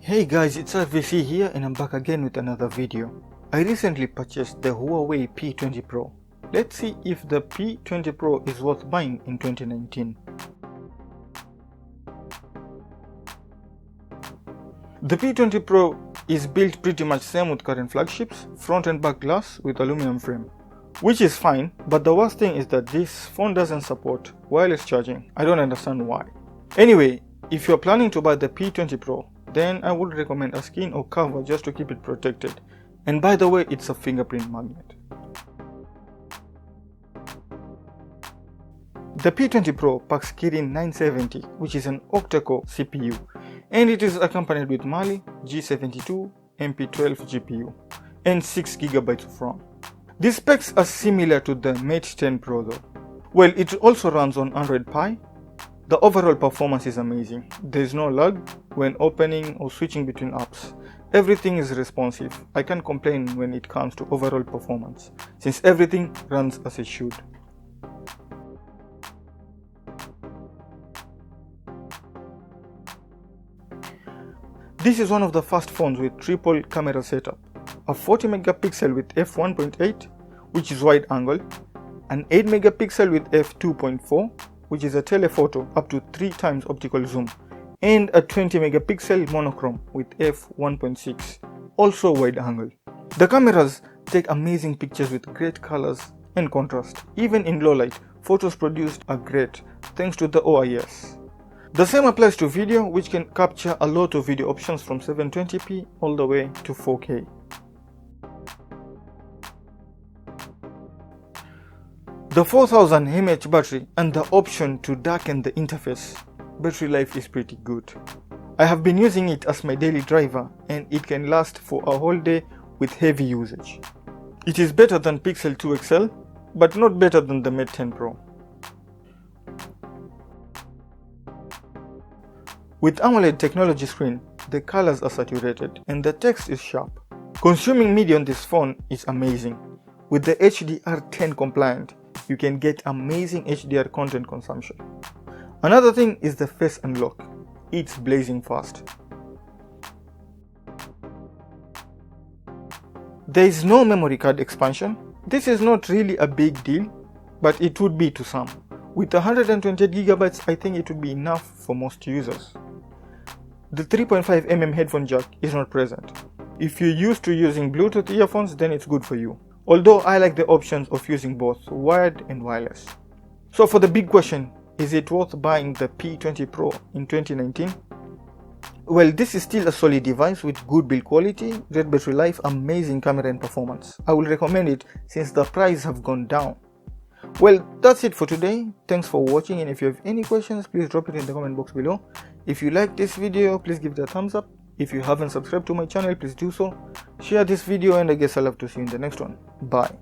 Hey guys, it's R.V.C here and I'm back again with another video. I recently purchased the Huawei P20 Pro. Let's see if the P20 Pro is worth buying in 2019. The P20 Pro is built pretty much same with current flagships, front and back glass with aluminum frame. Which is fine, but the worst thing is that this phone doesn't support wireless charging. I don't understand why. Anyway, if you're planning to buy the P20 Pro, then I would recommend a skin or cover just to keep it protected. And by the way, it's a fingerprint magnet. The P20 Pro packs Kirin 970, which is an octa-core CPU, and it is accompanied with Mali G72 MP12 GPU and 6GB of RAM. The specs are similar to the Mate 10 Pro though. Well, it also runs on Android Pie. The overall performance is amazing. There is no lag when opening or switching between apps. Everything is responsive. I can't complain when it comes to overall performance, since everything runs as it should. This is one of the first phones with triple camera setup. A 40 megapixel with f1.8, which is wide angle, an 8 megapixel with f2.4, which is a telephoto up to 3 times optical zoom, and a 20 megapixel monochrome with f1.6, also wide angle. The cameras take amazing pictures with great colors and contrast. Even in low light, photos produced are great thanks to the OIS. The same applies to video, which can capture a lot of video options from 720p all the way to 4K. The 4000 mAh battery and the option to darken the interface, battery life is pretty good. I have been using it as my daily driver and it can last for a whole day with heavy usage. It is better than Pixel 2 XL, but not better than the Mate 10 Pro. With AMOLED technology screen, the colors are saturated and the text is sharp. Consuming media on this phone is amazing. With the HDR10 compliant, you can get amazing HDR content consumption. Another thing is the face unlock. It's blazing fast. There is no memory card expansion. This is not really a big deal, but it would be to some. With 128GB, I think it would be enough for most users. The 3.5mm headphone jack is not present. If you're used to using Bluetooth earphones, then it's good for you. Although I like the options of using both wired and wireless. So for the big question, is it worth buying the P20 Pro in 2019? Well, this is still a solid device with good build quality, great battery life, amazing camera and performance. I will recommend it since the price have gone down. Well, that's it for today. Thanks for watching, and if you have any questions, please drop it in the comment box below. If you like this video, please give it a thumbs up. If you haven't subscribed to my channel, please do so. Share this video, and I guess I'll have to see you in the next one. Bye.